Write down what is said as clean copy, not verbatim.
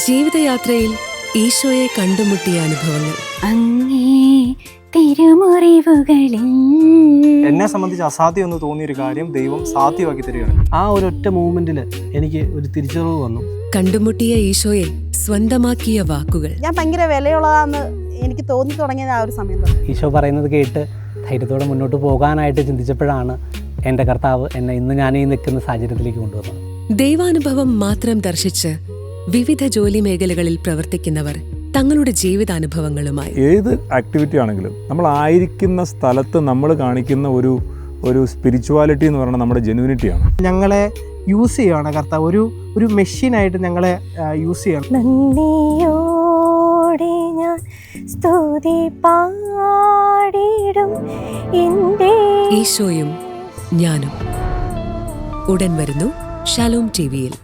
ജീവിതയാത്രയിൽ ഈശോയെ കണ്ടുമുട്ടിയ അനുഭവങ്ങൾ. എന്നെ സംബന്ധിച്ച് അസാധ്യം എന്ന് തോന്നിയൊരു കാര്യം ദൈവം സാധ്യമാക്കി തരികയാണ്. ആ ഒരൊറ്റ മൂവ്മെന്റിൽ എനിക്ക് ഒരു തിരിച്ചറിവ് വന്നു. കണ്ടുമുട്ടിയ ഈശോയെ സ്വന്തമാക്കിയ വാക്കുകൾ. ഞാൻ ഭയങ്കര വിലയുള്ളതാന്ന് എനിക്ക് തോന്നി തുടങ്ങിയത് ആ ഒരു സമയം തന്നെ. ഈശോ പറയുന്നത് കേട്ട് ധൈര്യത്തോടെ മുന്നോട്ട് പോകാനായിട്ട് ചിന്തിച്ചപ്പോഴാണ് എൻ്റെ കർത്താവ് എന്നെ ഇന്ന് ഞാൻ ഈ നിൽക്കുന്ന സാഹചര്യത്തിലേക്ക് കൊണ്ടുവന്നത്. ദൈവാനുഭവം മാത്രം ദർശിച്ച് വിവിധ ജോലി മേഖലകളിൽ പ്രവർത്തിക്കുന്നവർ തങ്ങളുടെ ജീവിതാനുഭവങ്ങളുമായി. ഏത് ആക്ടിവിറ്റി ആണെങ്കിലും നമ്മൾ ആയിരിക്കുന്ന സ്ഥലത്ത് നമ്മൾ കാണിക്കുന്ന ഒരു സ്പിരിച്വാലിറ്റി എന്ന് പറയുന്നത് നമ്മുടെ ജെനുവിനിറ്റിയാണ്. ഞങ്ങളെ യൂസ് ചെയ്യുകയാണ് കർത്താവ്, ഒരു മെഷീനായിട്ട് ഞങ്ങളെ യൂസ് ചെയ്യണം. നന്ദിയോടെ ഞാൻ സ്തുതി പാടിടും ഈശോയും ഞാനും. ഉടൻ വരുന്നു ഷാലോം ടിവിയിൽ.